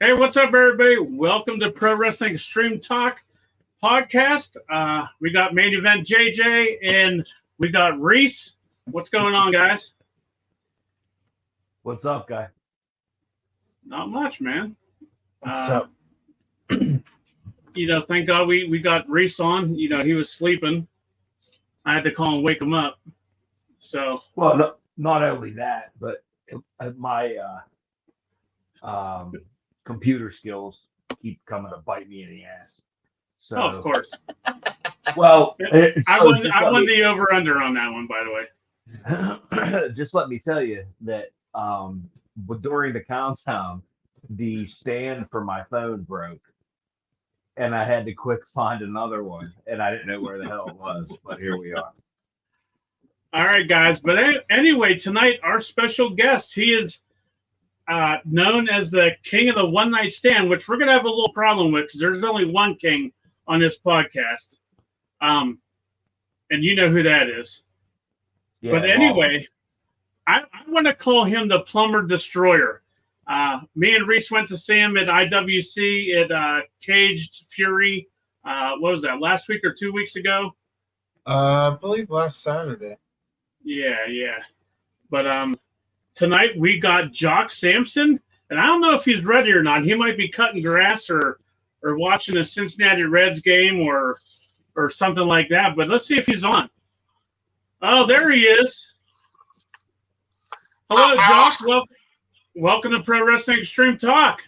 Hey, what's up, everybody? Welcome to Pro Wrestling Extreme Talk podcast. We got main event JJ and we got Reese. What's going on, guys? What's up, guy? Not much, man. What's up? Thank God we got Reese on. He was sleeping. I had to call and wake him up. So, well, no, not only that, but my computer skills keep coming to bite me in the ass. So, of course. Well, I won the over under on that one, by the way. Just let me tell you that during the countdown, the stand for my phone broke, and I had to quick find another one, and I didn't know where the hell it was, but here we are. All right, guys. But anyway, tonight our special guest, he is known as the king of the one night stand, which we're gonna have a little problem with because there's only one king on this podcast, and you know who that is. Yeah, but anyway, I want to call him the Plumber Destroyer. Me and Reese went to see him at IWC at Caged Fury. What was that? Last week or 2 weeks ago? I believe last Saturday. Yeah. But tonight we got Jock Samson, and I don't know if he's ready or not. He might be cutting grass or watching a Cincinnati Reds game or something like that. But let's see if he's on. Oh, there he is. Hello, Jock. Welcome to Pro Wrestling Extreme Talk.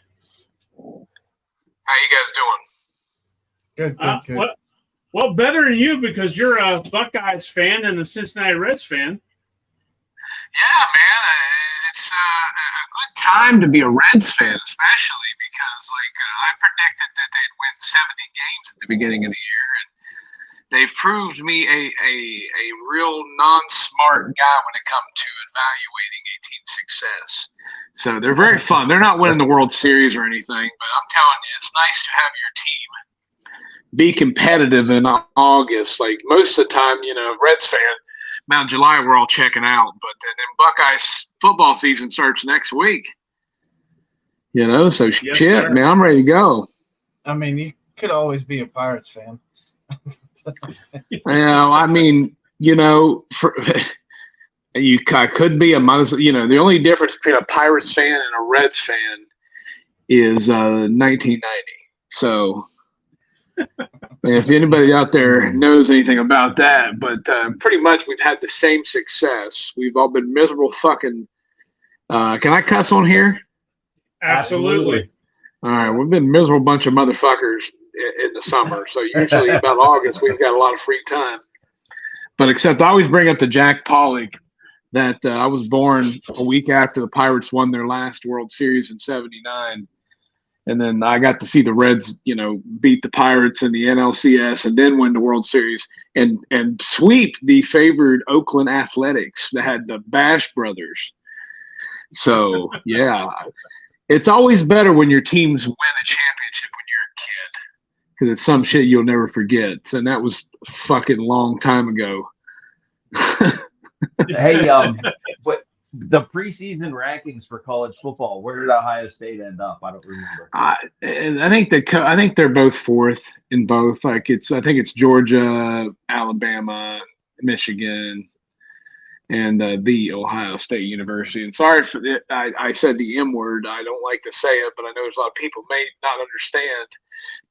How you guys doing? Good. Well, better than you because you're a Buckeyes fan and a Cincinnati Reds fan. Yeah, man. It's a good time to be a Reds fan, especially because, I predicted that they'd win 70 games at the beginning of the year, and they've proved me a real non-smart guy when it comes to evaluating a team's success. So they're very fun. They're not winning the World Series or anything, but I'm telling you, it's nice to have your team be competitive in August. Like most of the time, Reds fan, about July, we're all checking out. But then Buckeyes football season starts next week. So yes, shit, sir. Man, I'm ready to go. I mean, you could always be a Pirates fan. I could be the only difference between a Pirates fan and a Reds fan is 1990. So if anybody out there knows anything about that, but pretty much we've had the same success. We've all been miserable fucking can I cuss on here? Absolutely. All right, we've been miserable bunch of motherfuckers in the summer. So usually about August, we've got a lot of free time. But except I always bring up to Jack Pollock that I was born a week after the Pirates won their last World Series in '79. And then I got to see the Reds, beat the Pirates in the NLCS and then win the World Series and sweep the favored Oakland Athletics that had the Bash brothers. So, yeah, it's always better when your teams win a championship when you're a kid because it's some shit you'll never forget. And that was a fucking long time ago. Hey, but the preseason rankings for college football, where did Ohio State end up? I don't remember. I think they're both fourth in both. I think it's Georgia, Alabama, Michigan, and the Ohio State University. And sorry for it, I said the M word. I don't like to say it, but I know there's a lot of people may not understand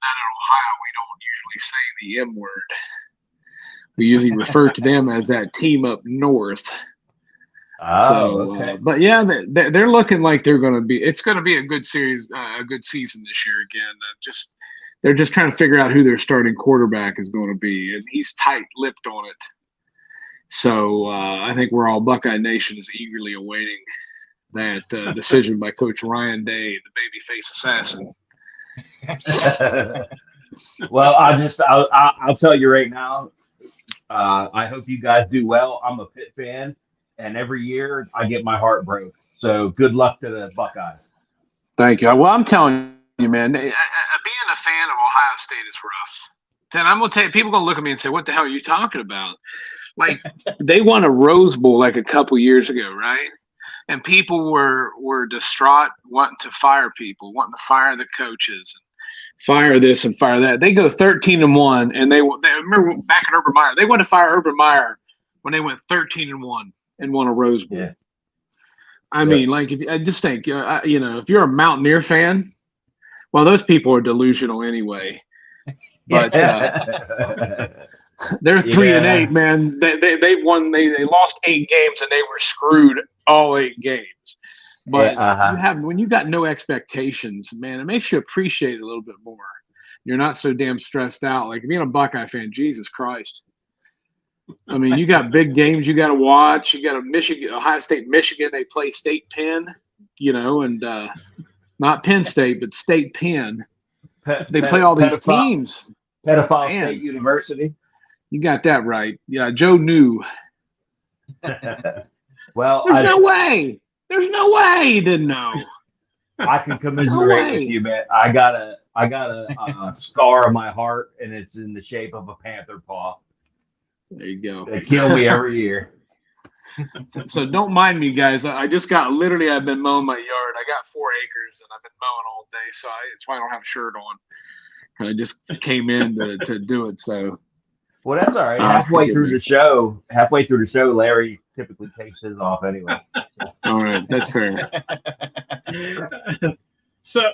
that in Ohio we don't usually say the M word. We usually refer to them as that team up north. Okay. But yeah, they're looking like they're going to be. It's going to be a good series, a good season this year again. They're just trying to figure out who their starting quarterback is going to be, and he's tight-lipped on it. So I think we're all Buckeye Nation is eagerly awaiting that decision by Coach Ryan Day, the babyface assassin. Well, I'll tell you right now. I hope you guys do well. I'm a Pitt fan. And every year I get my heart broke. So good luck to the Buckeyes. Thank you. Well, I'm telling you, man, being a fan of Ohio State is rough. And I'm going to tell you, people are going to look at me and say, what the hell are you talking about? Like, they won a Rose Bowl like a couple years ago, right? and people were distraught, wanting to fire people, wanting to fire the coaches, fire this and fire that. They go 13-1, and they remember back at Urban Meyer, they want to fire Urban Meyer when they went 13-1 and won a Rose Bowl. Yeah. I mean, like, I just think, if you're a Mountaineer fan, well, those people are delusional anyway. But they're 3-8, man. They've won. They lost 8 games, and they were screwed all 8 games. But when you got no expectations, man, it makes you appreciate it a little bit more. You're not so damn stressed out. Like being a Buckeye fan, Jesus Christ. I mean, you got big games you got to watch. You got Ohio State, Michigan. They play State Penn, and not Penn State, but State Penn. They play all these teams. Pedophile State University. You got that right. Yeah, Joe knew. Well, there's no way. There's no way he didn't know. I can commiserate with you, man. I got a scar on my heart, and it's in the shape of a panther paw. There you go. They kill me every year. So don't mind me, guys. I've been mowing my yard. I got 4 acres, and I've been mowing all day, so that's why I don't have a shirt on. I just came in to do it. So, well, that's all right. Halfway through the show, Larry typically takes his off anyway. So. All right, that's fair. So,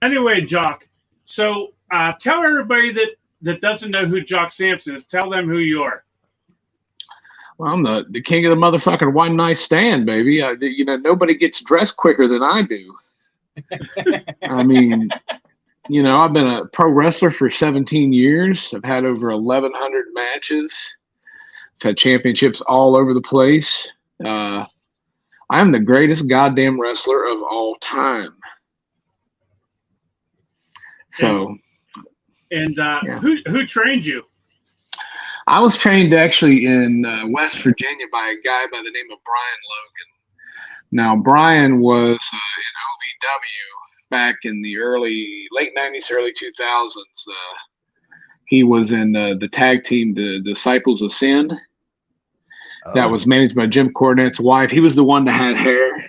anyway, Jock. So, tell everybody that doesn't know who Jock Samson is. Tell them who you are. Well, I'm the king of the motherfucking one night stand, baby. Nobody gets dressed quicker than I do. I mean, I've been a pro wrestler for 17 years. I've had over 1,100 matches. I've had championships all over the place. I'm the greatest goddamn wrestler of all time. So, who trained you? I was trained actually in West Virginia by a guy by the name of Brian Logan. Now, Brian was in OVW back in the late 90s, early 2000s. He was in the tag team, the Disciples of Sin. That was managed by Jim Cornette's wife. He was the one that had hair.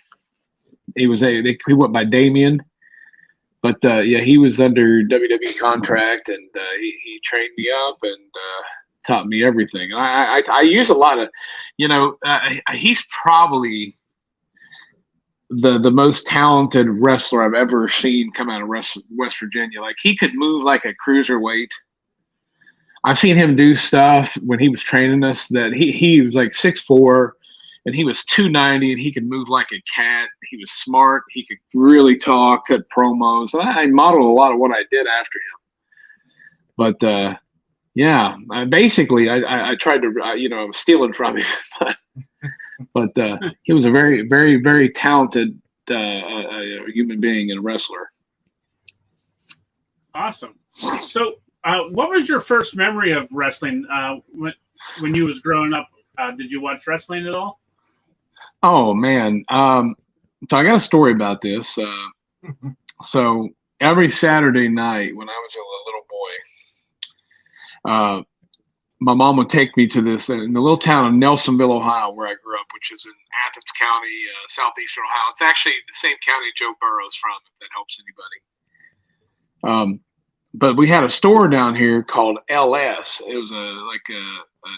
He went by Damien. But, he was under WWE contract, and he trained me up and taught me everything. And I use a lot of, he's probably the most talented wrestler I've ever seen come out of West Virginia. Like, he could move like a cruiserweight. I've seen him do stuff when he was training us that he was like 6'4", and he was 290, and he could move like a cat. He was smart. He could really talk, cut promos. I modeled a lot of what I did after him. But I tried to, I was stealing from him. But he was a very, very, very talented human being and wrestler. Awesome. So, what was your first memory of wrestling when you was growing up? Did you watch wrestling at all? Oh, man. So I got a story about this. So every Saturday night when I was a little boy, my mom would take me to this in the little town of Nelsonville, Ohio, where I grew up, which is in Athens County, southeastern Ohio. It's actually the same county Joe Burrow's from, if that helps anybody. But we had a store down here called LS. It was a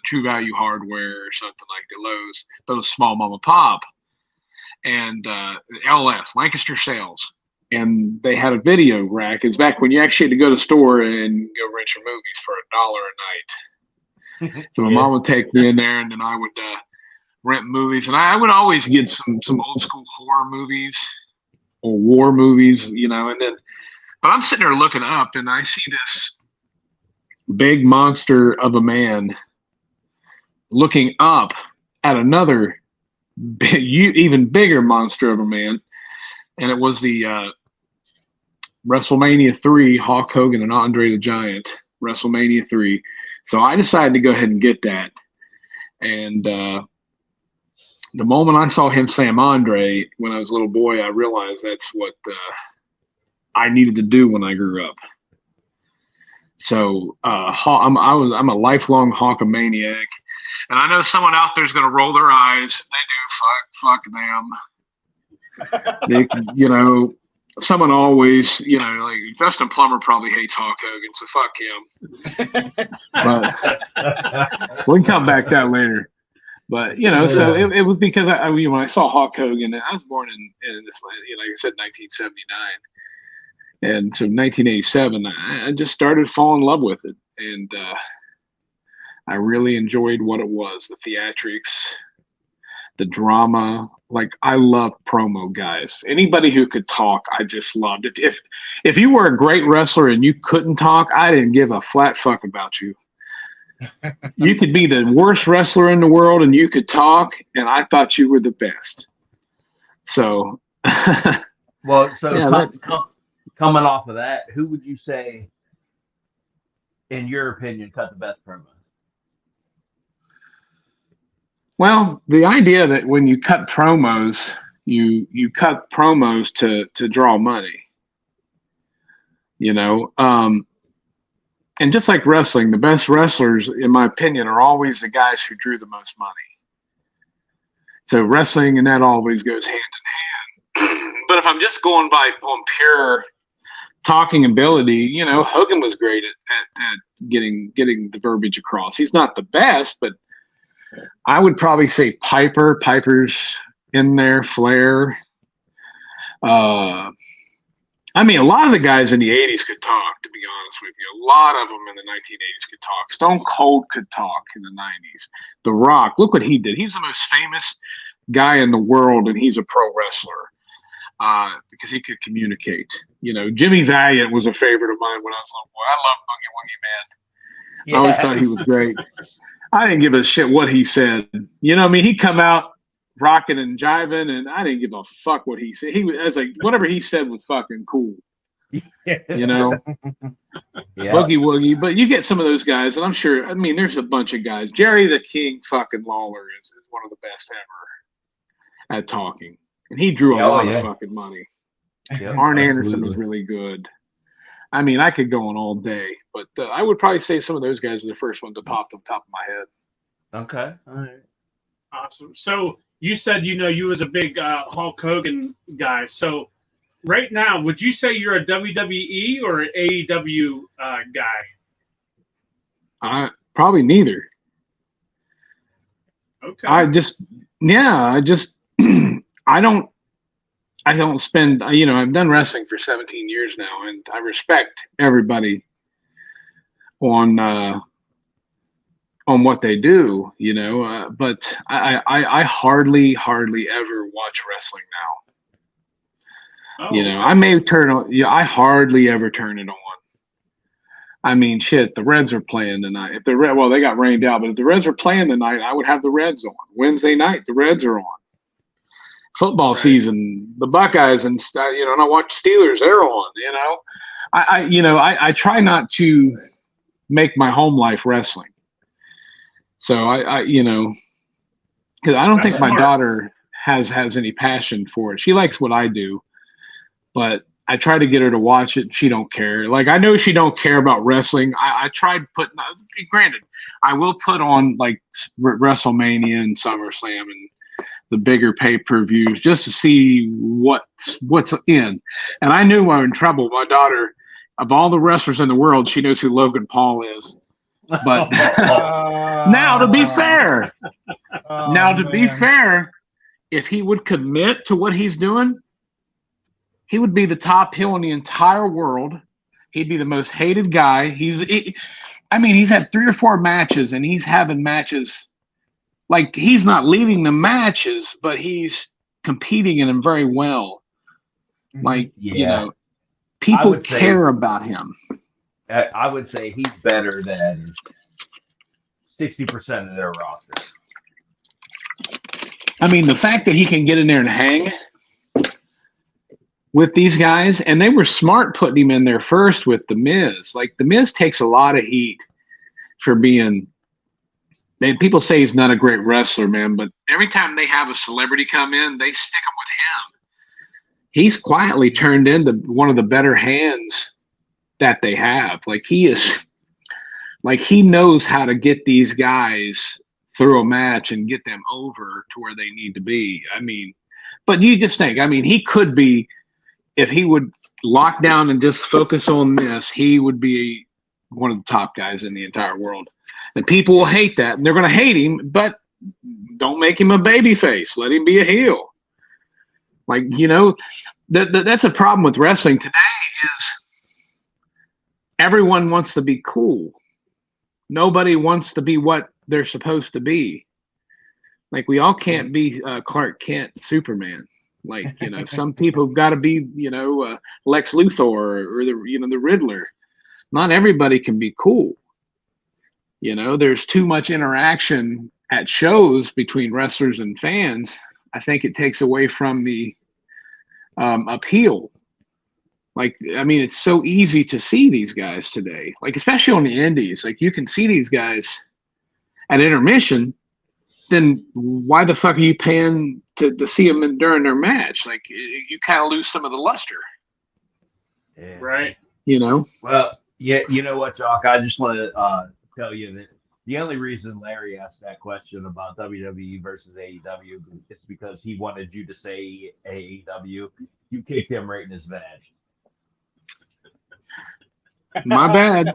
True Value Hardware or something like the Lowe's, but it was small mom and pop. And LS, Lancaster Sales. And they had a video rack. It's back when you actually had to go to the store and go rent your movies for $1 a night. So my mom would take me in there, and then I would rent movies. And I would always get some old school horror movies or war movies, and then but I'm sitting there looking up, and I see this big monster of a man looking up at another even bigger monster of a man. And it was the WrestleMania 3, Hulk Hogan and Andre the Giant, WrestleMania 3. So I decided to go ahead and get that. And the moment I saw him Sam Andre when I was a little boy, I realized that's what I needed to do when I grew up. So I'm a lifelong Hulkamaniac. And I know someone out there is going to roll their eyes. They do. Fuck them. You know, someone always, you know, like Justin Plummer probably hates Hulk Hogan, so fuck him. But we can come back to that later. But you know, so it was because when I saw Hulk Hogan, I was born in this, you know, like I said, 1979, and so 1987, I just started falling in love with it, and I really enjoyed what it was, the theatrics, the drama. Like, I love promo guys. Anybody who could talk, I just loved it. If you were a great wrestler and you couldn't talk, I didn't give a flat fuck about you. You could be the worst wrestler in the world and you could talk, and I thought you were the best. So, well, so yeah, coming off of that, who would you say, in your opinion, cut the best promo? well, the idea that when you cut promos, you cut promos to draw money, you know, and just like wrestling, the best wrestlers, in my opinion, are always the guys who drew the most money. So wrestling and that always goes hand in hand. But if I'm just going on pure talking ability, you know, Hogan was great at getting the verbiage across. He's not the best, but I would probably say Piper's in there, Flair. I mean, a lot of the guys in the 80s could talk, to be honest with you. A lot of them in the 1980s could talk. Stone Cold could talk in the 90s. The Rock, look what he did. He's the most famous guy in the world, and he's a pro wrestler because he could communicate. You know, Jimmy Valiant was a favorite of mine when I was a little boy. I love Boogie Woogie Man. Yes. I always thought he was great. I didn't give a shit what he said. You know what I mean? He'd come out rocking and jiving, and I didn't give a fuck what he said. He was like, whatever he said was fucking cool. You know? Yeah. Boogie Woogie. But you get some of those guys, and I'm sure, I mean, there's a bunch of guys. Jerry the King fucking Lawler is one of the best ever at talking. And he drew a lot of fucking money. Yep, Arn Anderson was really good. I mean, I could go on all day, but I would probably say some of those guys are the first one to pop on top of my head. Okay. All right. Awesome. So you said, you know, you was a big Hulk Hogan guy. So right now, would you say you're a WWE or an AEW guy? Probably neither. Okay. I don't spend, you know, I've done wrestling for 17 years now, and I respect everybody on what they do, you know, but I hardly ever watch wrestling now. Oh. You know, I may turn on, I hardly ever turn it on. I mean, shit, the Reds are playing tonight. If they got rained out, but if the Reds are playing tonight, I would have the Reds on. Wednesday night, the Reds are on. Football season, the Buckeyes, and you know, and I watch Steelers. They're on. You know, I try not to make my home life wrestling. So I you know, because I don't think my daughter has any passion for it. She likes what I do, but I try to get her to watch it. She don't care. Like, I know she don't care about wrestling. I tried putting. Granted, I will put on like WrestleMania and SummerSlam and the bigger pay-per-views just to see what's in. And I knew I was in trouble. My daughter, of all the wrestlers in the world, she knows who Logan Paul is. But now, to be fair, if he would commit to what he's doing, he would be the top heel in the entire world. He'd be the most hated guy. He's had 3 or 4 matches, and he's having matches. Like, he's not leading the matches, but he's competing in them very well. Like, you know, people care about him. I would say he's better than 60% of their roster. I mean, the fact that he can get in there and hang with these guys, and they were smart putting him in there first with The Miz. Like, The Miz takes a lot of heat for being... people say he's not a great wrestler, man, but every time they have a celebrity come in, they stick him with him. He's quietly turned into one of the better hands that they have. Like, he knows how to get these guys through a match and get them over to where they need to be. I mean, But you just think, I mean, he could be, if he would lock down and just focus on this, he would be one of the top guys in the entire world. And people will hate that. And they're going to hate him, but don't make him a baby face. Let him be a heel. Like, you know, that's a problem with wrestling today is everyone wants to be cool. Nobody wants to be what they're supposed to be. Like, we all can't be Clark Kent, Superman. Like, you know, some people got to be, you know, Lex Luthor or the Riddler. Not everybody can be cool. You know, there's too much interaction at shows between wrestlers and fans. I think it takes away from the appeal. Like, I mean, it's so easy to see these guys today, like, especially on the indies. Like, you can see these guys at intermission. Then why the fuck are you paying to see them during their match? Like, you kind of lose some of the luster. Yeah. Right. You know? Well, yeah, you know what, Jock? I just want to tell you that the only reason Larry asked that question about WWE versus AEW is because he wanted you to say AEW. You kicked him right in his vag. My bad.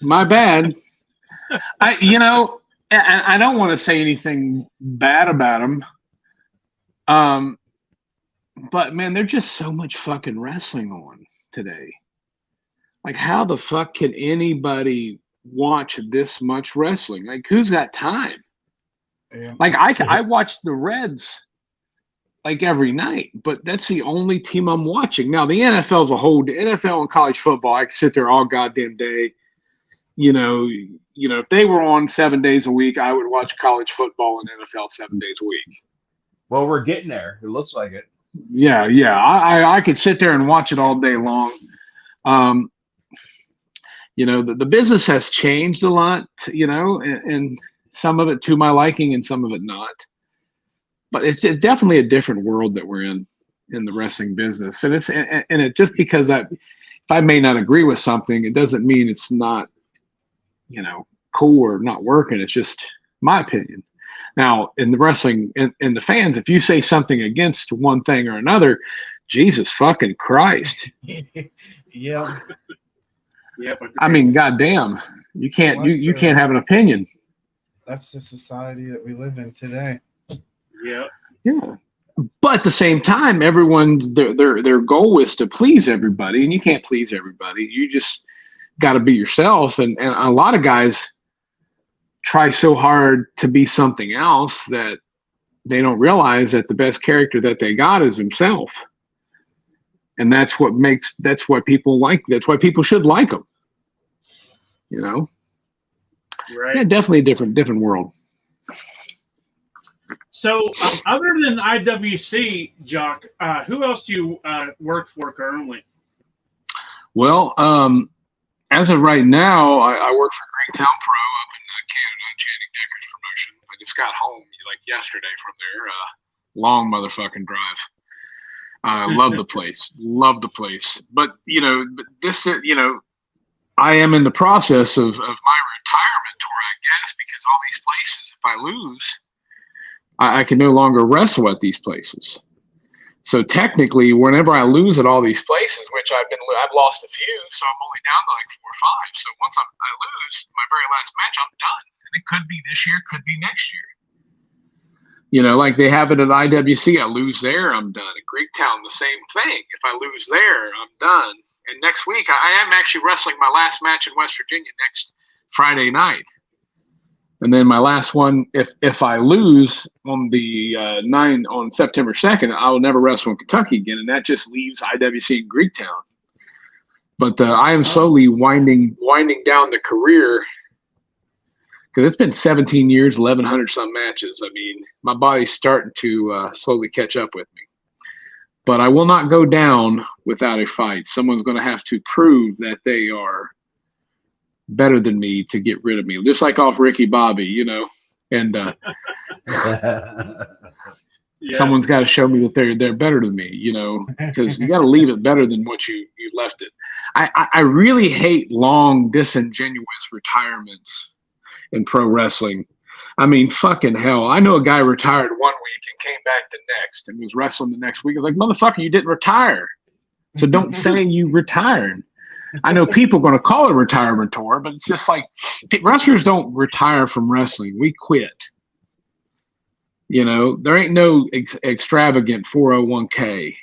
My bad. I don't want to say anything bad about them. But man, there's just so much fucking wrestling on today. Like, how the fuck can anybody watch this much wrestling? Like, who's got time? Yeah. Like, I watch the Reds like every night, but that's the only team I'm watching. Now, the NFL's a whole NFL and college football. I can sit there all goddamn day. You know, if they were on 7 days a week, I would watch college football and NFL 7 days a week. Well, we're getting there. It looks like it. Yeah. I could sit there and watch it all day long. You know, the business has changed a lot, you know, and some of it to my liking and some of it not. But it's definitely a different world that we're in the wrestling business. And it just because if I may not agree with something, it doesn't mean it's not, you know, cool or not working. It's just my opinion. Now, in the wrestling, in the fans, if you say something against one thing or another, Jesus fucking Christ. Yeah. Yep. I mean, goddamn, you can't you can't have an opinion. That's the society that we live in today. Yep. Yeah. But at the same time, everyone's their goal is to please everybody, and you can't please everybody. You just got to be yourself. And a lot of guys try so hard to be something else that they don't realize that the best character that they got is himself. And that's why people like, that's why people should like them. You know? Right. Yeah, definitely a different world. So, other than IWC, Jock, who else do you work for currently? Well, as of right now, I work for Greektown Pro up in Canada, Channing Decker's promotion. I just got home like yesterday from there. Long motherfucking drive. I love the place. Love the place. But, you know, I am in the process of my retirement tour, I guess, because all these places, if I lose, I can no longer wrestle at these places. So technically, whenever I lose at all these places, which I've lost a few, so I'm only down to like 4 or 5. So once I lose my very last match, I'm done. And it could be this year, could be next year. You know, like they have it at IWC. I lose there, I'm done. At Greektown, the same thing. If I lose there, I'm done. And next week, I am actually wrestling my last match in West Virginia next Friday night. And then my last one, if I lose on the on September 2nd, I will never wrestle in Kentucky again, and that just leaves IWC in Greektown. But I am slowly winding down the career because it's been 17 years, 1,100 some matches. I mean, my body's starting to slowly catch up with me. But I will not go down without a fight. Someone's going to have to prove that they are better than me to get rid of me, just like off Ricky Bobby, you know. And Yes. someone's got to show me that they're better than me, you know, because you got to leave it better than what you left it. I really hate long, disingenuous retirements in pro wrestling. I mean, fucking hell. I know a guy retired one week and came back the next and was wrestling the next week. I was like, motherfucker, you didn't retire. So don't say you retired. I know people are going to call it retirement tour, but it's just like wrestlers don't retire from wrestling. We quit. You know, there ain't no extravagant 401k.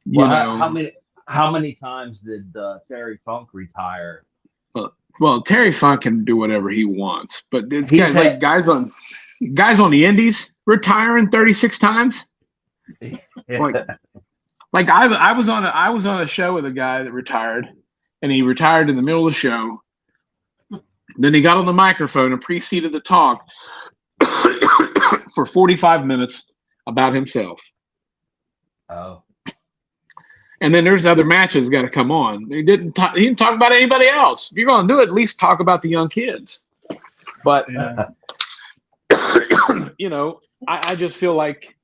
Well, how many times did Terry Funk retire? Well, Terry Funk can do whatever he wants, but it's He's guys on the indies retiring 36 times. Like I was on a show with a guy that retired, and he retired in the middle of the show. Then he got on the microphone and preceded the talk for 45 minutes about himself. Oh. And then there's other matches got to come on. He didn't talk about anybody else. If you're going to do it, at least talk about the young kids. But you know, I just feel like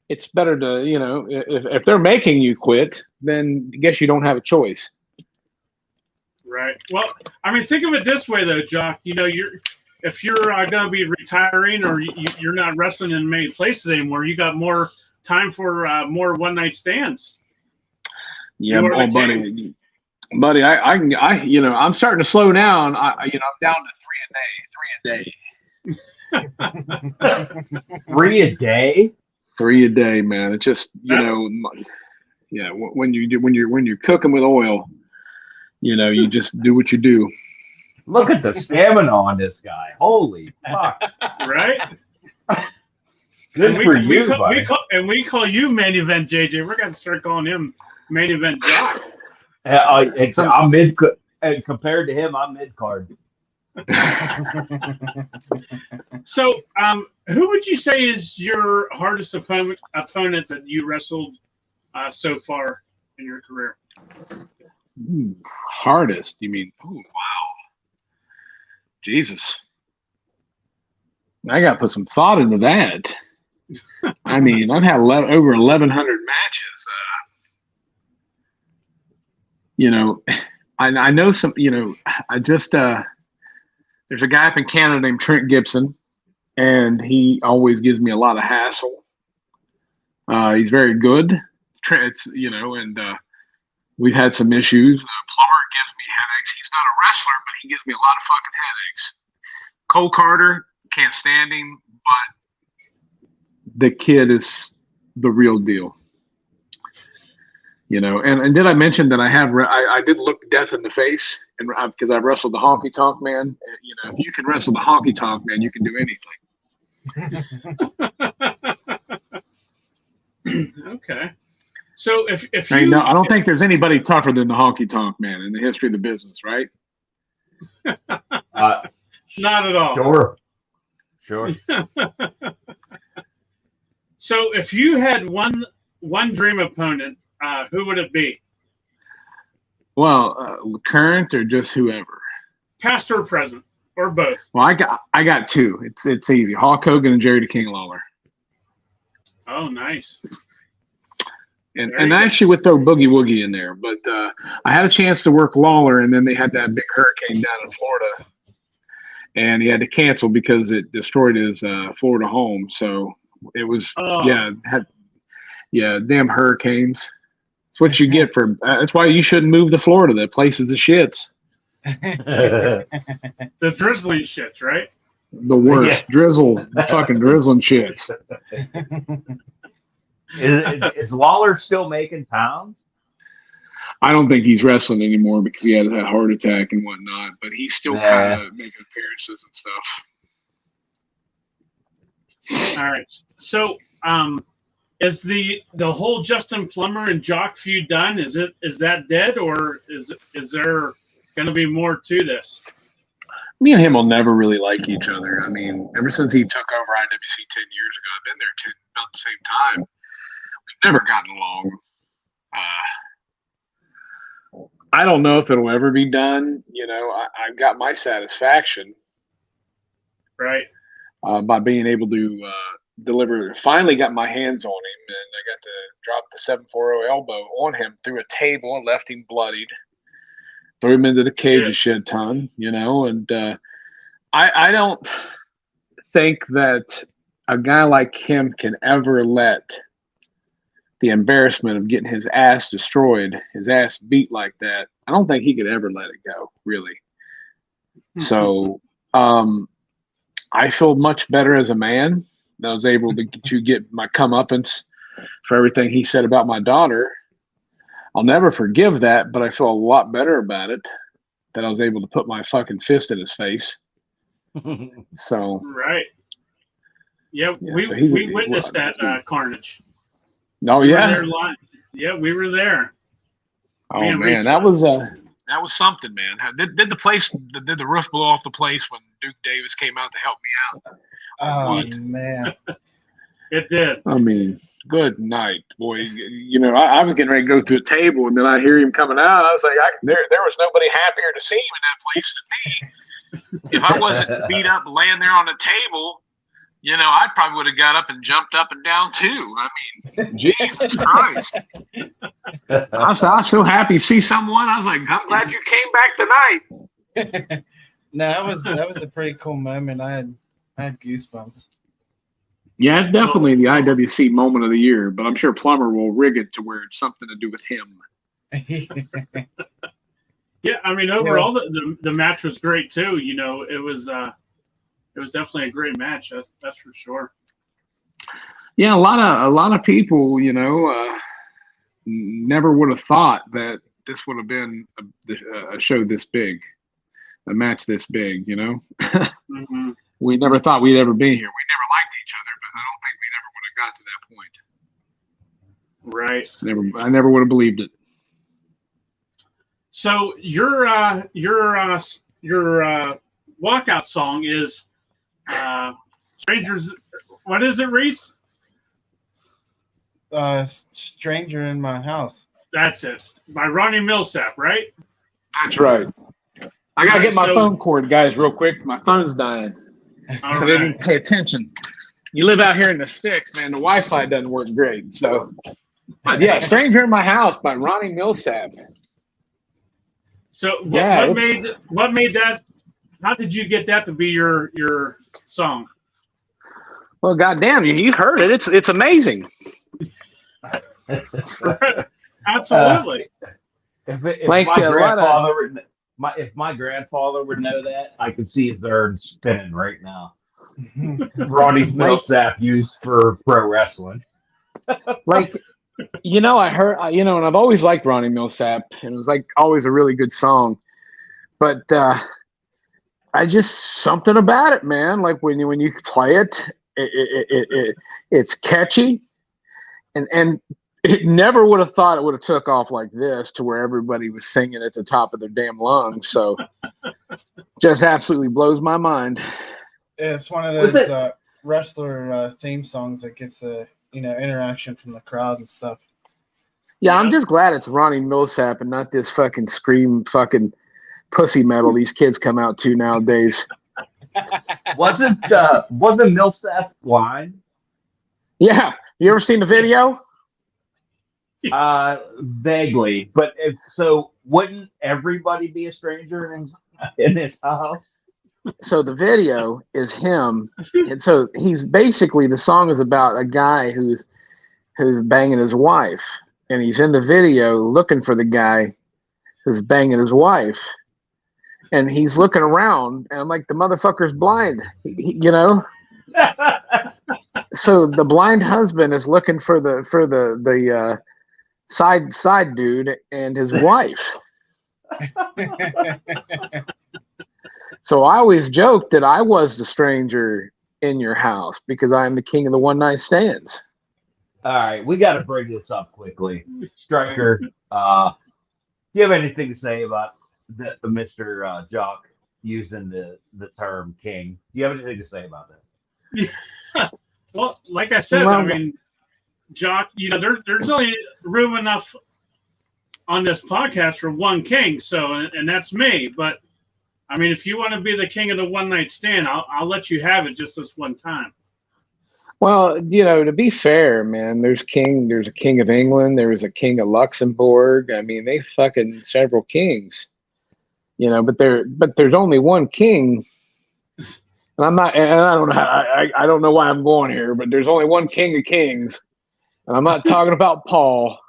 it's better to, you know, if they're making you quit, then I guess you don't have a choice. Right. Well, I mean, think of it this way, though, Jock. You know, if you're going to be retiring or you're not wrestling in many places anymore, you got more time for more one-night stands. Yeah, buddy. I you know, I'm starting to slow down. I'm down to 3 a day. 3 a day? 3 a day, man. It's just, you know, yeah. When you're cooking with oil, you know, you just do what you do. Look at the stamina on this guy. Holy fuck. Right? Good for you, buddy. We call you main event JJ. We're going to start calling him main event Jock. I'm mid, and compared to him, I'm mid card. So, who would you say is your hardest opponent that you wrestled so far in your career? Hardest? You mean? Oh, wow. Jesus. I got to put some thought into that. I mean, I've had over 1,100 matches. You know, I know some, you know, I just, there's a guy up in Canada named Trent Gibson, and he always gives me a lot of hassle. He's very good. Trent, you know, and we've had some issues. Plummer gives me headaches. He's not a wrestler, but he gives me a lot of fucking headaches. Cole Carter, can't stand him, but the kid is the real deal. You know, and did I mention that I did look death in the face, and because I wrestled the Honky Tonk Man. You know, if you can wrestle the Honky Tonk Man, you can do anything. Okay. So if I don't think there's anybody tougher than the Honky Tonk Man in the history of the business, right? Not at all. Sure. So if you had one dream opponent, who would it be? Well, current or just whoever? Past or present, or both? Well, I got two. It's easy. Hulk Hogan and Jerry the King Lawler. Oh, nice. And I actually would throw Boogie Woogie in there, but I had a chance to work Lawler, and then they had that big hurricane down in Florida, and he had to cancel because it destroyed his Florida home. So it was damn hurricanes. That's what you get for. That's why you shouldn't move to Florida. That place is the shits. The drizzling shits, right? The worst drizzle, fucking drizzling shits. Is Lawler still making pounds? I don't think he's wrestling anymore because he had that heart attack and whatnot. But he's still kind of making appearances and stuff. All right. So, is the whole Justin Plummer and Jock feud done? Is that dead, or is there going to be more to this? Me and him will never really like each other. I mean, ever since he took over IWC 10 years ago, I've been there about the same time. We've never gotten along. I don't know if it'll ever be done. You know, I got my satisfaction, right, by being able to deliver. Finally, got my hands on him, and I got to drop the 740 elbow on him through a table and left him bloodied. Threw him into the cage a shit ton, you know, and I don't think that a guy like him can ever let the embarrassment of getting his ass destroyed, his ass beat like that. I don't think he could ever let it go, really. So I feel much better as a man that I was able to get my comeuppance for everything he said about my daughter. I'll never forgive that, but I feel a lot better about it that I was able to put my fucking fist in his face. So Right. Yeah, Yeah, we so he we would- witnessed well, that carnage. oh We were yeah, there live. Yeah, we were there. oh Man, man, Reese, that was something, man. Did the roof blow off the place when Duke Davis came out to help me out? Oh What? man. It did. I mean, good night, boy. You know, I was getting ready to go through a table, and then I hear him coming out. I was like, there was nobody happier to see him in that place than me. If I wasn't beat up laying there on the table, you know, I probably would have got up and jumped up and down too. I mean, Jesus Christ. I was so happy to see someone. I was like, I'm glad you came back tonight. No, that was a pretty cool moment. I had goosebumps. Yeah, definitely the IWC moment of the year, but I'm sure Plummer will rig it to where it's something to do with him. Yeah, I mean, overall, the match was great too. You know, it was definitely a great match. That's for sure. Yeah, a lot of people, you know, never would have thought that this would have been a show this big, a match this big. You know, Mm-hmm. we never thought we'd ever be here. We never liked each other, but I don't think we never would have got to that point. Right. I never would have believed it. So your walkout song is "Strangers." What is it, Reese? Stranger in my house. That's it, by Ronnie Millsap, right? That's right. I gotta get my So- phone cord, guys, real quick. My phone's dying. All I didn't right. pay attention. You live out here in the sticks, man. The Wi-Fi doesn't work great. So, but yeah, "Stranger in My House" by Ronnie Millsap. So Yeah, what made that? How did you get that to be your song? Well, goddamn, you've heard it. It's amazing. Absolutely. If Like, my a lot grandfather if my grandfather would know that, I could see his urn spinning right now. Ronnie Millsap used for pro wrestling. Like, you know, I heard, you know, and I've always liked Ronnie Millsap, and it was like always a really good song. But I just something about it, man. Like when you play it's catchy, and it never would have thought it would have took off like this to where everybody was singing at the top of their damn lungs. So just absolutely blows my mind. It's one of those wrestler theme songs that gets interaction from the crowd and stuff. Yeah, I'm Yeah. just glad it's Ronnie Millsap and not this fucking scream fucking pussy metal these kids come out to nowadays. Wasn't Millsap blind? Yeah, you ever seen the video? Vaguely, but so wouldn't everybody be a stranger in his house? So the video is him, and so he's basically, the song is about a guy who's banging his wife, and he's in the video looking for the guy who's banging his wife, and he's looking around, and I'm like, the motherfucker's blind, you know. So the blind husband is looking for the side dude and his wife. So I always joked that I was the stranger in your house because I am the king of the one night stands. All right, we got to bring this up quickly. Striker, do you have anything to say about Mr. Jock using the term king? Do you have anything to say about that? Well, like I said, I mean, Jock, you know, there's only room enough on this podcast for one king, so and that's me. But I mean, if you want to be the king of the one night stand, I'll let you have it just this one time. Well, you know, to be fair, man, there's a king of England, there's a king of Luxembourg. I mean, they fucking several kings, you know, but there's only one king And I'm not, and I don't know, I don't know why I'm going here, but there's only one King of Kings, and I'm not talking about Paul.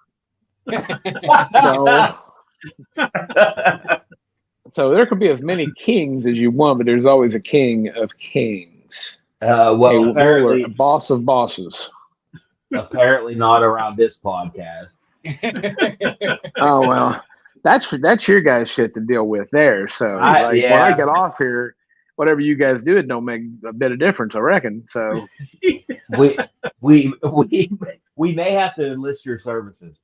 So there could be as many kings as you want, but there's always a king of kings. Well, apparently, a boss of bosses. Apparently not around this podcast. Oh well, that's your guys' shit to deal with there. So when I get off here, whatever you guys do, it don't make a bit of difference, I reckon. So we may have to enlist your services.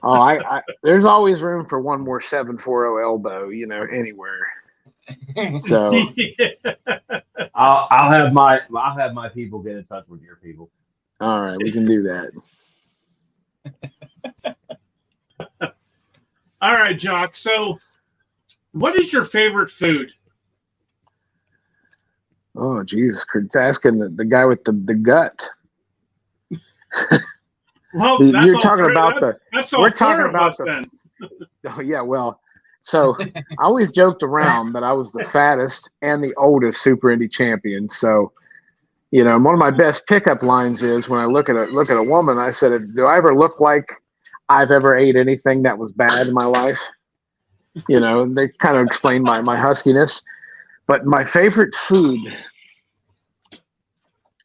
Oh, I there's always room for one more 740 elbow, anywhere. So I'll have my people get in touch with your people. All right, we can do that. All right, Jock. So, what is your favorite food? Oh, Jesus, asking the guy with the gut. Well, you're talking about we're talking about then. Oh yeah, well, so I always joked around that I was the fattest and the oldest Super Indie champion. So, one of my best pickup lines is when I look at a woman, I said, "Do I ever look like I've ever ate anything that was bad in my life?" And they kind of explain my huskiness. But my favorite food.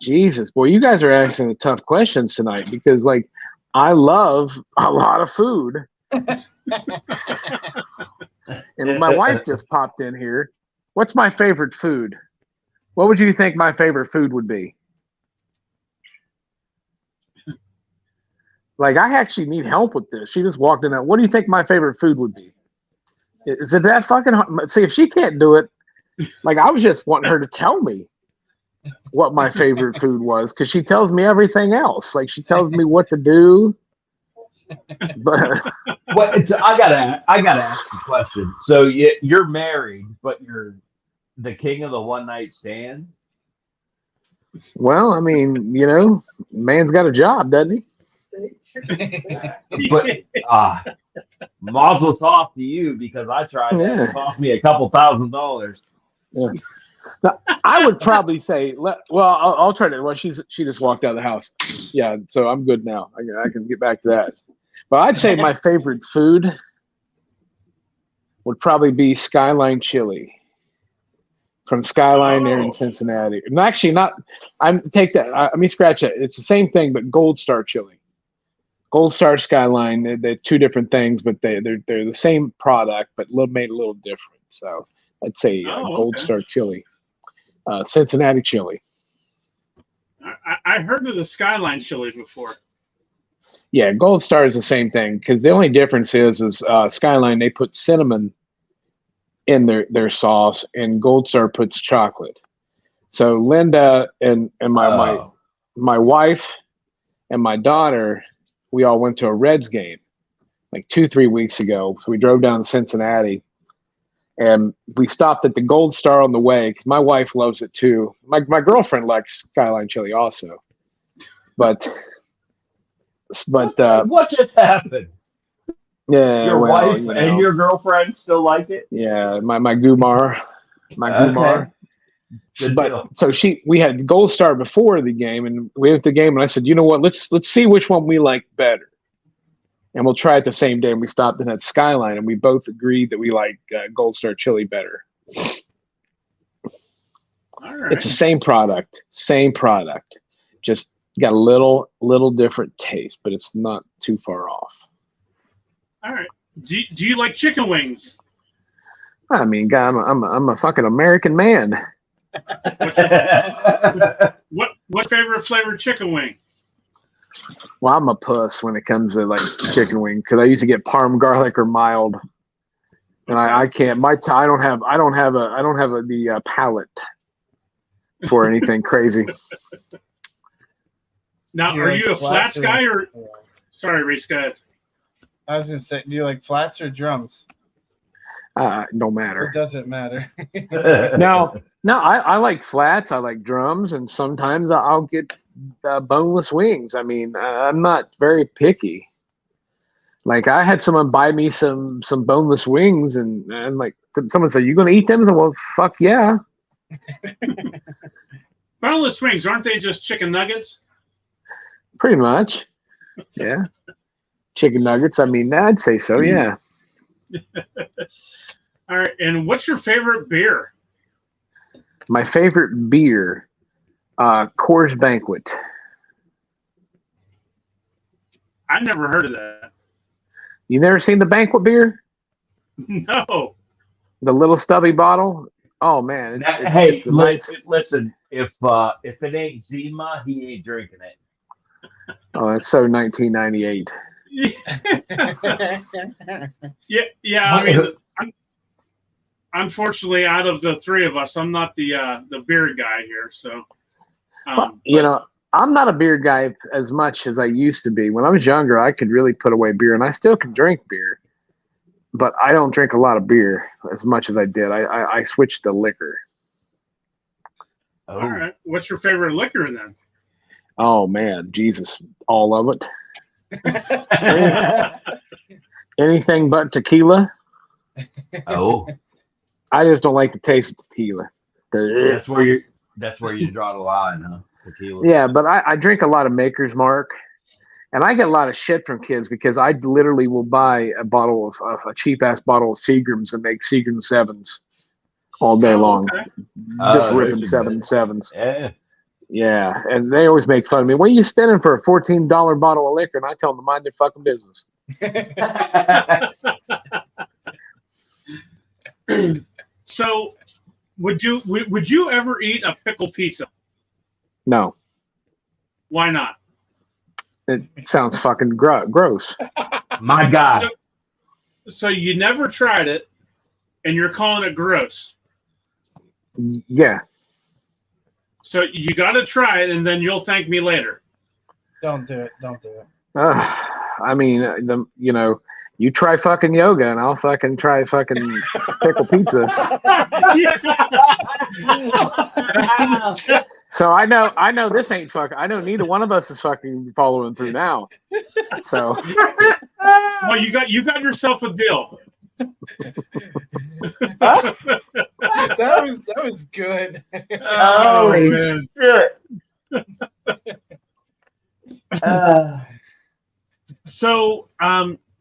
Jesus, boy, you guys are asking the tough questions tonight because, I love a lot of food. And my wife just popped in here. What's my favorite food? What would you think my favorite food would be? I actually need help with this. She just walked in. What do you think my favorite food would be? Is it that fucking hard? See, if she can't do it, I was just wanting her to tell me what my favorite food was because she tells me everything else. She tells me what to do. But I gotta ask you a question. So you're married, but you're the king of the one night stand. Well, I mean, man's got a job, doesn't he? But mazel tov to you because I tried that. It cost me $2,000. Yeah. Now, I would probably say, I'll try to. Well, she just walked out of the house. Yeah, so I'm good now. I can get back to that. But I'd say my favorite food would probably be Skyline chili from Skyline there in Cincinnati. And actually, not. Take that. Let me scratch that. It's the same thing, but Gold Star chili. Gold Star Skyline. They're two different things, but they're the same product, but made a little different. So I'd say Gold Star chili. Cincinnati chili. I heard of the Skyline chili before. Yeah, Gold Star is the same thing because the only difference is Skyline, they put cinnamon in their sauce and Gold Star puts chocolate. So Linda and my wife and my daughter, we all went to a Reds game 2-3 weeks ago. So we drove down to Cincinnati. And we stopped at the Gold Star on the way because my wife loves it too. My girlfriend likes Skyline chili also. But what just happened? Yeah, your wife and your girlfriend still like it? Yeah, my Gumar. Gumar. But so we had Gold Star before the game and we went to the game and I said, you know what, let's see which one we like better. And we'll try it the same day. And we stopped in that Skyline, and we both agreed that we like Gold Star chili better. All right. It's the same product, just got a little different taste, but it's not too far off. All right. Do you like chicken wings? I mean, God, I'm a fucking American man. What favorite flavored chicken wing? Well, I'm a puss when it comes to chicken wing because I used to get parm, garlic, or mild, and I can't. I don't have the palate for anything crazy. Now, are you a flats guy or? Sorry, Reese, go ahead. I was gonna say, do you like flats or drums? Don't matter. It doesn't matter. No, I like flats. I like drums, and sometimes I'll get boneless wings. I mean, I'm not very picky. I had someone buy me some boneless wings, and someone said, "You gonna eat them?" I said, "Well, fuck yeah." Boneless wings, aren't they just chicken nuggets? Pretty much. Yeah. Chicken nuggets. I mean, I'd say so. Yeah. All right. And what's your favorite beer? My favorite beer, Coors Banquet. I never heard of that. You never seen the Banquet beer? No. The little stubby bottle? Oh man! It's a nice. Listen. If it ain't Zima, he ain't drinking it. Oh, that's so 1998. Yeah. I mean, unfortunately, out of the three of us, I'm not the beer guy here. So, I'm not a beer guy as much as I used to be. When I was younger, I could really put away beer, and I still can drink beer, but I don't drink a lot of beer as much as I did. I switched to liquor. Oh. All right. What's your favorite liquor then? Oh man, Jesus, all of it. Anything but tequila. Oh, I just don't like the taste of tequila. that's where you draw the line, huh? Tequila. Yeah, but I drink a lot of Maker's Mark, and I get a lot of shit from kids because I literally will buy a bottle of a cheap ass bottle of Seagrams and make Seagram 7s all day long. Okay. Just Oh, ripping those are 7s. Yeah. Yeah, and they always make fun of me. What are you spending for a $14 bottle of liquor? And I tell them to mind their fucking business. So, would you ever eat a pickle pizza? No, Why not? it sounds fucking gross. My God. So you never tried it, and you're calling it gross. Yeah, So you got to try it, and then you'll thank me later. Don't do it. Don't do it. I mean, you try fucking yoga, and I'll fucking try fucking pickle pizza. So I know this ain't fucking. I know neither one of us is fucking following through now. So Well, you got yourself a deal. That was good. Holy man. shit. So,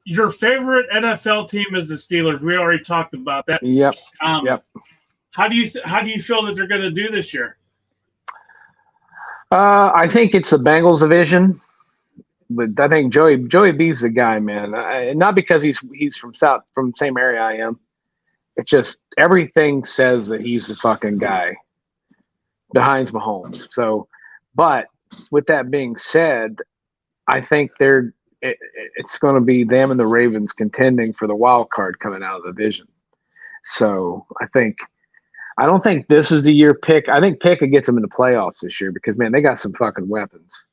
your favorite NFL team is the Steelers. We already talked about that. yep. Yep. How do you feel that they're going to do this year? I think it's the Bengals division, but I think Joey B's the guy, man. Not because he's from the same area I am. It's just everything says that he's the fucking guy behind Mahomes. So, but with that being said, I think it's going to be them and the Ravens contending for the wild card coming out of the division. So I don't think this is the year Pick. I think Pickett gets them in the playoffs this year because, man, they got some fucking weapons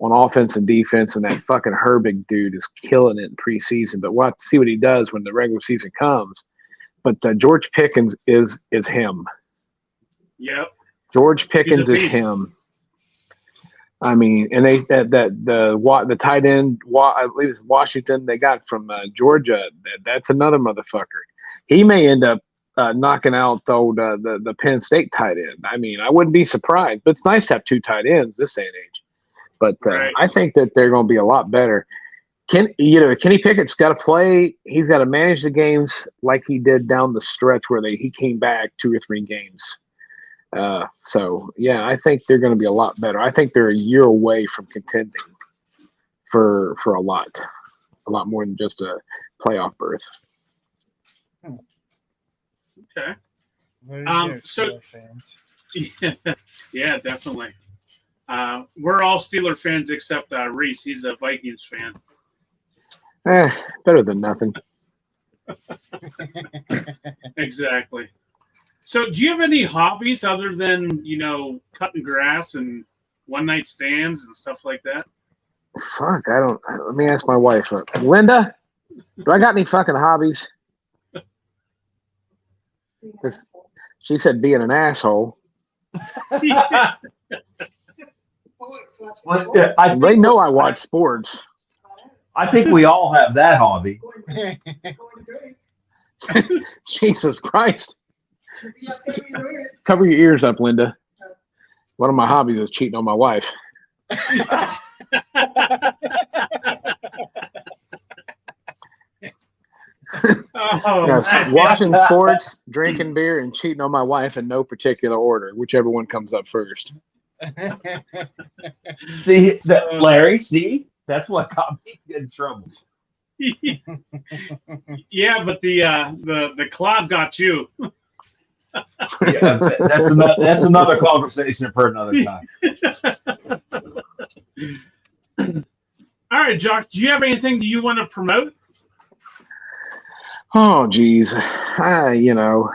on offense and defense, and that fucking Herbig dude is killing it in preseason. But we'll have to see what he does when the regular season comes. But George Pickens is him. Yep. George Pickens is beast. him. I mean, and the tight end, I believe it's Washington, they got from Georgia. That's another motherfucker. He may end up knocking out the Penn State tight end. I mean, I wouldn't be surprised. But it's nice to have two tight ends this day and age. But Right. I think that they're going to be a lot better. Kenny Pickett's got to play. He's got to manage the games like he did down the stretch where he came back 2 or 3 games. So yeah, I think they're going to be a lot better. I think they're a year away from contending for a lot more than just a playoff berth. Okay. There you go, So- Steelers fans. Yeah, definitely. We're all Steeler fans except Reese. He's a Vikings fan. Better than nothing. Exactly. So, do you have any hobbies other than cutting grass and one night stands and stuff like that? Fuck, I don't. Let me ask my wife. Linda, do I got any fucking hobbies? 'Cause she said being an asshole. Well, yeah, They know I watch sports. I think we all have that hobby. Jesus Christ. Cover your ears up, Linda. One of my hobbies is cheating on my wife. Oh, Yes, man. watching sports, drinking beer, and cheating on my wife in no particular order, whichever one comes up first. See, Larry, see? That's what got me in trouble. Yeah, but the cloud got you. Yeah, that's another conversation for another time. All right, Jock, do you have anything that you want to promote? Oh, geez. You know,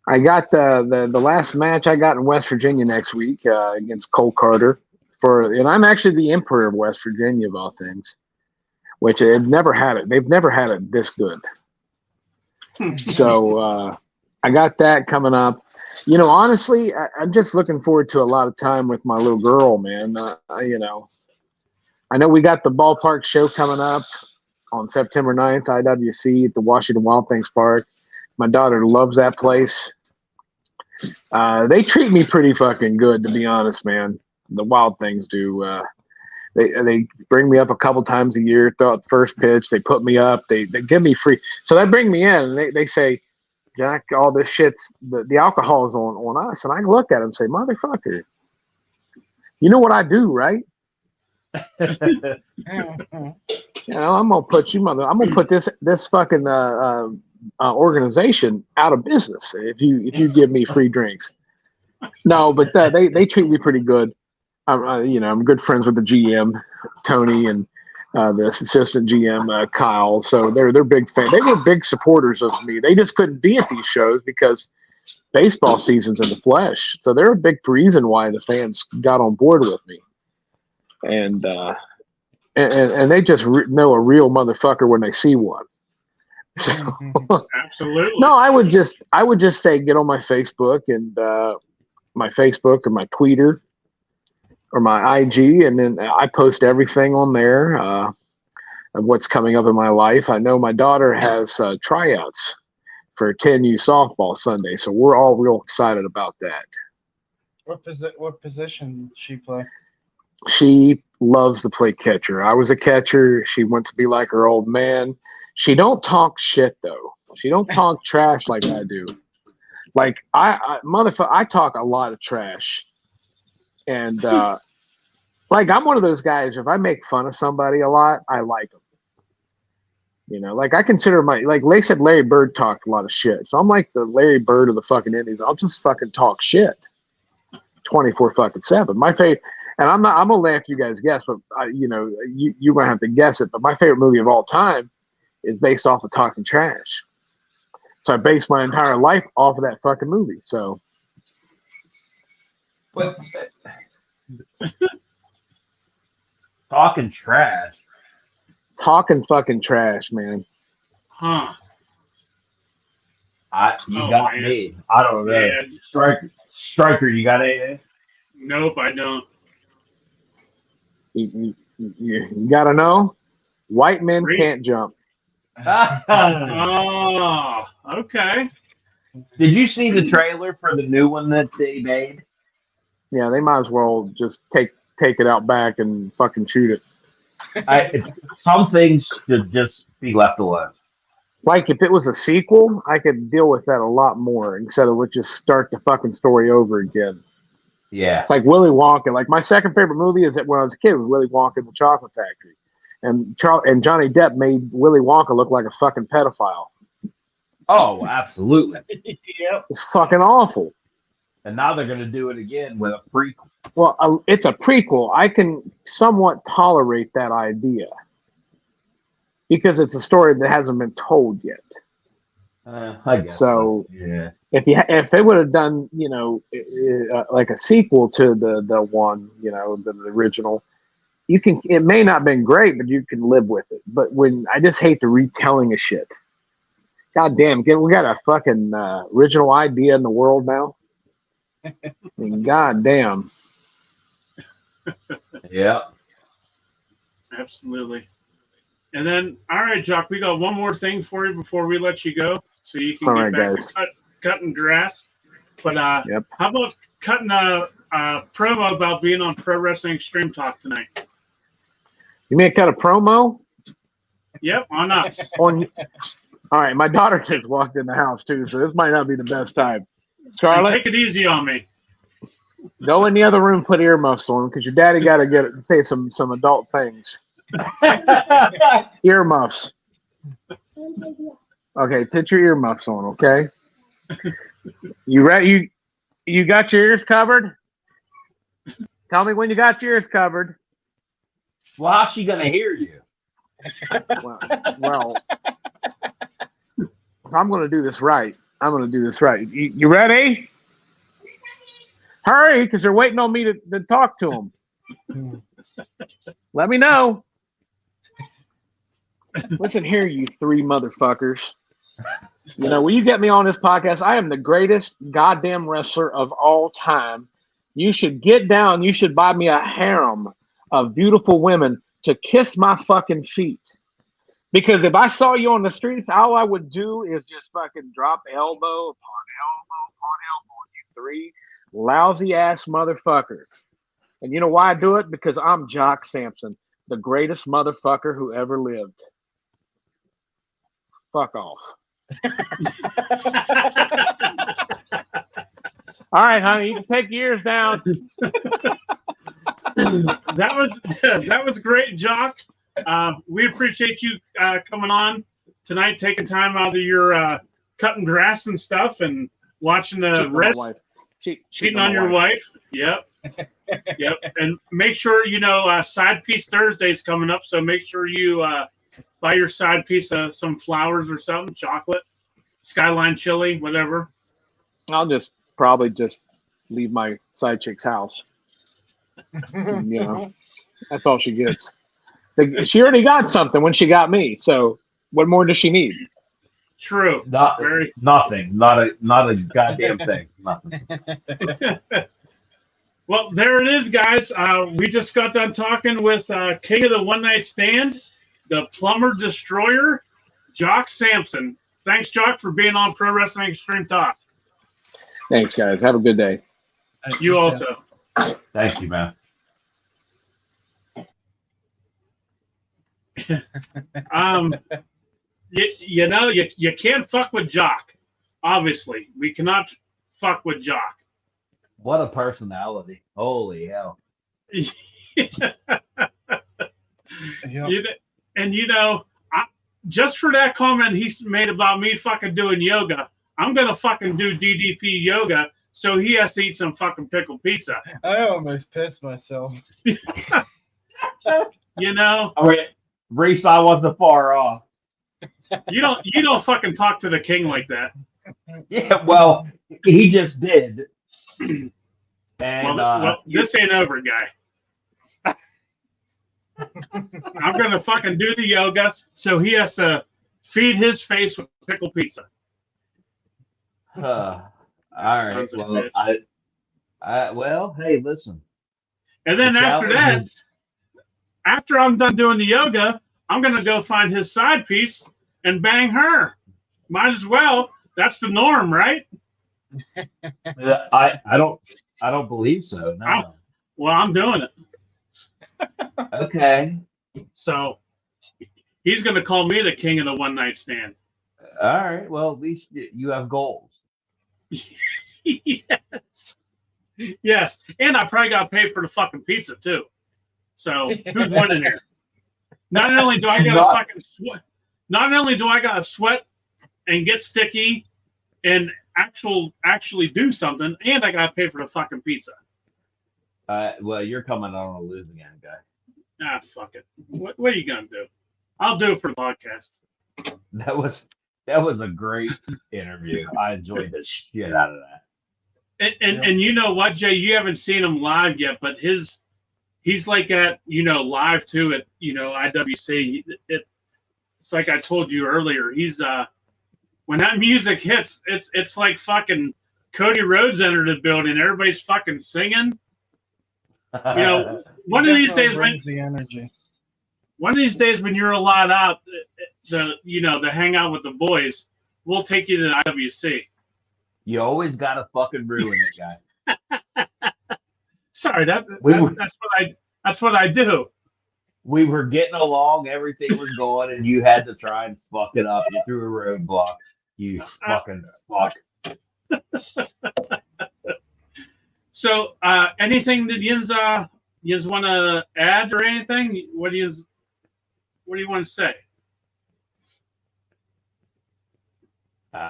I got the last match I got in West Virginia next week against Cole Carter and I'm actually the Emperor of West Virginia of all things, which they've never had it. They've never had it this good. So I got that coming up. You know, honestly, I'm just looking forward to a lot of time with my little girl, man. You know, I know we got the ballpark show coming up on September 9th, IWC at the Washington Wild Things Park. My daughter loves that place. They treat me pretty fucking good, to be honest, man. The Wild Things do. They bring me up a couple times a year, throw out the first pitch. They put me up. They give me free. So they bring me in and they say, Jack, all this shit's the alcohol is on us. And I look at them and say, motherfucker, you know what I do, right? You know, I'm gonna put this fucking organization out of business if you give me free drinks. No, but they treat me pretty good. You know, I'm good friends with the GM Tony and the assistant GM Kyle, so they're big fans. They were big supporters of me. They just couldn't be at these shows because baseball season's in the flesh. So they're a big reason why the fans got on board with me. And they just know a real motherfucker when they see one. So, Absolutely. No, I would just say get on my Facebook and my Facebook or my Twitter or my IG, and then I post everything on there of what's coming up in my life. I know my daughter has tryouts for 10U softball Sunday, so we're all real excited about that. What position did she play? She loves to play catcher. I was a catcher. She wants to be like her old man. She don't talk shit though. She don't talk trash like I do. Like I talk a lot of trash. And like I'm one of those guys, if I make fun of somebody a lot, I like them. You know, like I consider they said Larry Bird talked a lot of shit. So I'm like the Larry Bird of the fucking Indies. I'll just fucking talk shit 24/7. My favorite, and I'm gonna let you guys guess, but you know, you're gonna have to guess it. But my favorite movie of all time is based off of talking trash. So I based my entire life off of that fucking movie. So. But talking trash. Talking fucking trash, man. Huh. You got me. I don't know. Yeah. Striker, you got anything? Nope, I don't. You gotta know, white men can't jump. Oh, okay. Did you see the trailer for the new one that they made? Yeah, they might as well just take it out back and fucking shoot it. Some things should just be left alone. Like if it was a sequel, I could deal with that a lot more instead of let's just start the fucking story over again. Yeah. It's like Willy Wonka. Like my second favorite movie is that when I was a kid was Willy Wonka and the Chocolate Factory. And Johnny Depp made Willy Wonka look like a fucking pedophile. Oh, absolutely. Yep. It's fucking awful. And now they're going to do it again with a prequel. Well, it's a prequel. I can somewhat tolerate that idea because it's a story that hasn't been told yet. I guess so. Yeah. If they would have done, you know, like a sequel to the one, you know, the original, it may not have been great, but you can live with it. But I just hate the retelling of shit. God damn, we got a fucking original idea in the world now. I mean, God damn. Yeah. Absolutely. And then, all right, Jock, we got one more thing for you before we let you go, so you can get back to cutting grass. But Yep. how about cutting a promo about being on Pro Wrestling Extreme Talk tonight? You may cut a promo Yep, on us. on. All right, my daughter just walked in the house too, so this might not be the best time. And Scarlett, take it easy on me. go in the other room, put earmuffs on, because your daddy got to say some adult things. Earmuffs. Okay, put your earmuffs on. Okay. You ready? You got your ears covered? Tell me when you got your ears covered. Well, how's she gonna hear you? Well, I'm going to do this right. You ready? Hurry, because they're waiting on me to talk to them. Let me know. Listen here, you three motherfuckers. You know, will you get me on this podcast? I am the greatest goddamn wrestler of all time. You should get down. You should buy me a harem of beautiful women to kiss my fucking feet. Because if I saw you on the streets, all I would do is just fucking drop elbow upon elbow, you three lousy ass motherfuckers. And you know why I do it? Because I'm Jock Samson, the greatest motherfucker who ever lived. Fuck off. All right, honey, you can take your ears down. That was great, Jock. We appreciate you coming on tonight, taking time out of your cutting grass and stuff, and watching the rest. Cheating on your wife. Yep. Yep. And make sure Side Piece Thursday is coming up, so make sure you buy your side piece some flowers or something, chocolate, Skyline chili, whatever. I'll probably just leave my side chick's house. That's all she gets. She already got something when she got me. So what more does she need? True. Nothing. Not a goddamn thing. Nothing. Well, there it is, guys. We just got done talking with King of the One Night Stand, the Plumber Destroyer, Jock Samson. Thanks, Jock, for being on Pro Wrestling Extreme Talk. Thanks, guys. Have a good day. You also. Thank you, man. You can't fuck with Jock. Obviously, we cannot fuck with Jock. What a personality! Holy hell! Just for that comment he made about me fucking doing yoga, I'm gonna fucking do DDP yoga, so he has to eat some fucking pickled pizza. I almost pissed myself. Reese, I wasn't far off. You don't fucking talk to the king like that. Yeah, well, he just did. And this ain't over, guy. I'm gonna fucking do the yoga, so he has to feed his face with pickled pizza. All right. Well, hey, listen. And then after that, after I'm done doing the yoga, I'm gonna go find his side piece and bang her. Might as well. That's the norm, right? I don't believe so. No. Well, I'm doing it. Okay. So he's going to call me the king of the one night stand. All right. Well, at least you have goals. Yes. Yes. And I probably got to pay for the fucking pizza too. So who's winning here? Not only do I got to fucking sweat, not only do I got to sweat and get sticky and actually do something, and I got to pay for the fucking pizza. Well, you're coming on a losing end, guy. Ah, fuck it. What are you gonna do? I'll do it for the podcast. That was a great interview. I enjoyed the shit out of that. And you know what, Jay? You haven't seen him live yet, but he's like at live too at IWC. It's like I told you earlier. He's when that music hits, it's like fucking Cody Rhodes entered the building. Everybody's fucking singing. One of these days when you're allowed out to hang out with the boys, we'll take you to the IWC. You always gotta fucking ruin it, guy. Sorry, Were- that's what I do. We were getting along, everything was going, and you had to try and fuck it up. You threw a roadblock. You fucking fuck. So, anything that you want to add or anything? What do you want to say?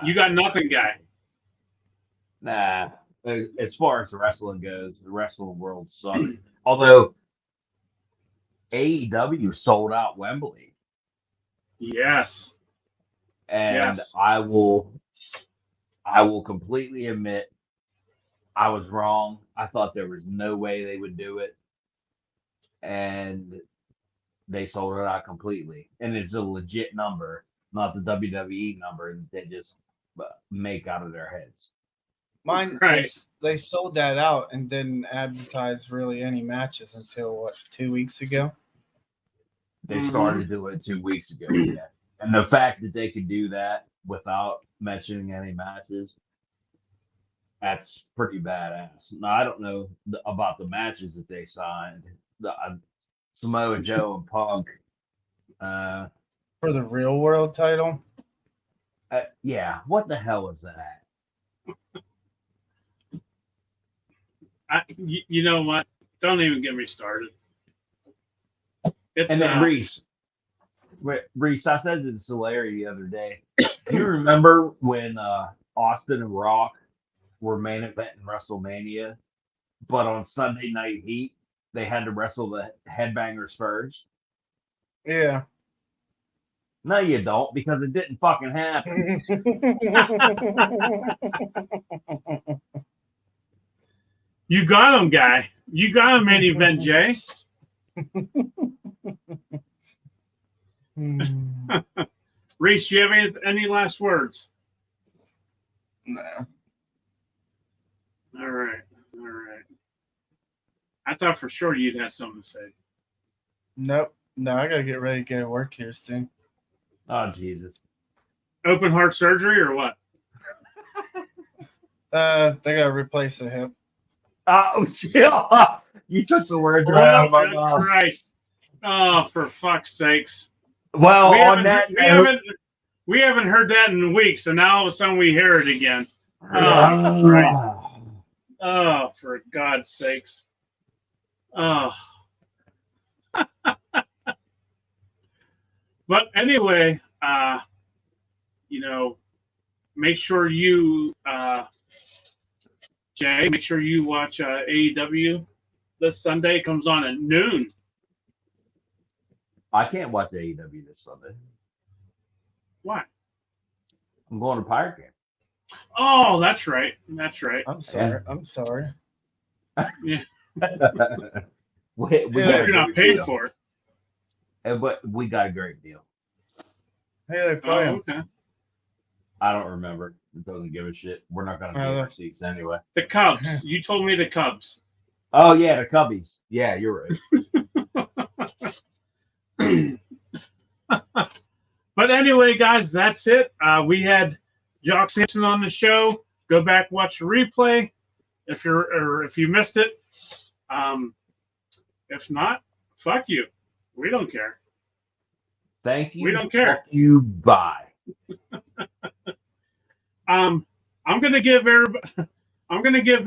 You got nothing, guy. Nah. As far as wrestling goes, the wrestling world sucks. Although AEW sold out Wembley, Yes. and Yes. I will completely admit I was wrong. I thought there was no way they would do it, and they sold it out completely. And it's a legit number, not the WWE number that they just make out of their heads. Mine, Right. they sold that out and didn't advertise really any matches until what, 2 weeks ago? They started doing it 2 weeks ago, yeah. And the fact that they could do that without mentioning any matches, that's pretty badass. Now, I don't know about the matches that they signed. Samoa Joe and Punk. For the real world title? Yeah, what the hell is that? You know what? Don't even get me started. It's And then Reese, I said to Solari the other day, do you remember when Austin and Rock were main eventing WrestleMania, but on Sunday Night Heat, they had to wrestle the Headbangers first? Yeah. No, you don't, because it didn't fucking happen. You got him, guy. You got him, main event, Jay. Reese, do you have any last words? No. All right. I thought for sure you'd have something to say. Nope. No, I gotta get ready to go to work here soon. Oh, Jesus. Open heart surgery or what? They gotta replace the hip. Oh, chill. You took the words right out of my good mouth. Christ. Oh, for fuck's sakes. Well, We on haven't, that we note, haven't we haven't heard that in weeks, and now all of a sudden we hear it again. Oh, Christ. Oh, for God's sakes. Oh. But anyway, make sure you, Jay, make sure you watch AEW this Sunday. It comes on at noon. I can't watch AEW this Sunday. Why? I'm going to Pirate Camp. Oh, that's right. That's right. I'm sorry. Yeah. I'm sorry. Yeah. we Yeah, got a You're not great paid deal. for it. But we got a great deal. Hey, they play Oh, 'em. okay. I don't remember. It doesn't give a shit. We're not going to be in our seats anyway. The Cubs. You told me the Cubs. Oh, yeah, the Cubbies. Yeah, you're right. But anyway, guys, that's it. We had Jock Samson on the show. Go back, watch the replay if you missed it. If not, fuck you. We don't care. Thank you. We don't care. Fuck you. Bye. I'm gonna give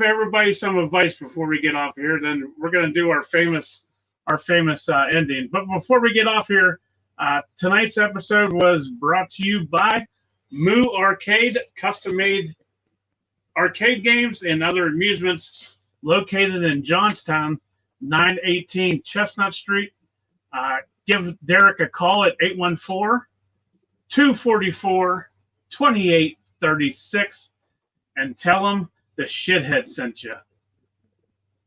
everybody some advice before we get off here. Then we're gonna do our famous ending. But before we get off here, tonight's episode was brought to you by Moo Arcade, custom-made arcade games and other amusements located in Johnstown, 918 Chestnut Street. Give Derek a call at 814-244-2836 and tell him the shithead sent you.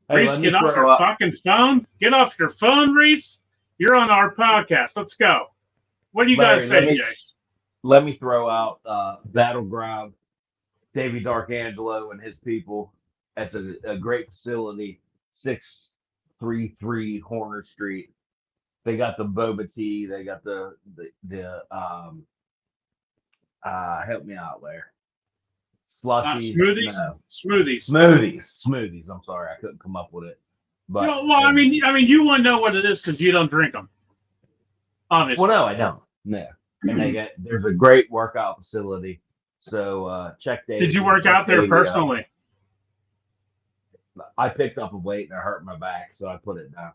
Hey, Reese, get off your fucking phone. Get off your phone, Reese. You're on our podcast. Let's go. What do you guys say, Jay? Let me throw out Battleground, Davey D'Arcangelo and his people. That's a great facility, 633 Horner Street. They got the boba tea. They got the help me out there. Slushies. Smoothies. No. Smoothies. I'm sorry, I couldn't come up with it. Well, But well, I mean, you wouldn't know what it is because you don't drink them. Obviously. well, no, I don't. No, and there's a great workout facility. So check Dave. Did you work out there personally? I picked up a weight and I hurt my back, so I put it down.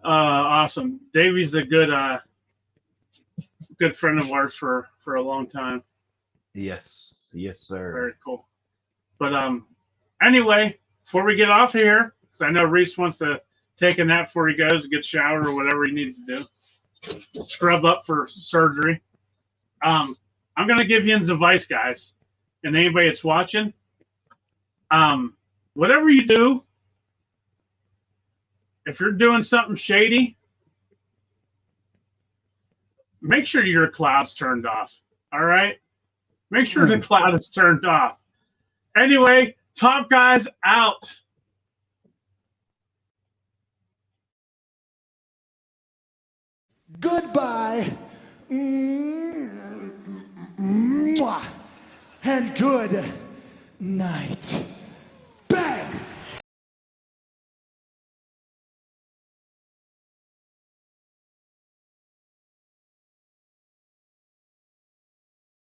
Awesome. Davey's a good friend of ours for a long time. Yes, sir. Very cool. But anyway, before we get off here, because I know Reese wants to take a nap before he goes to get a shower or whatever he needs to do, scrub up for surgery. I'm gonna give you his advice, guys, and anybody that's watching. Whatever you do, if you're doing something shady, make sure your cloud's turned off. All right? Make sure the cloud is turned off. Anyway, Top Guys out. Goodbye. Mwah. And good night.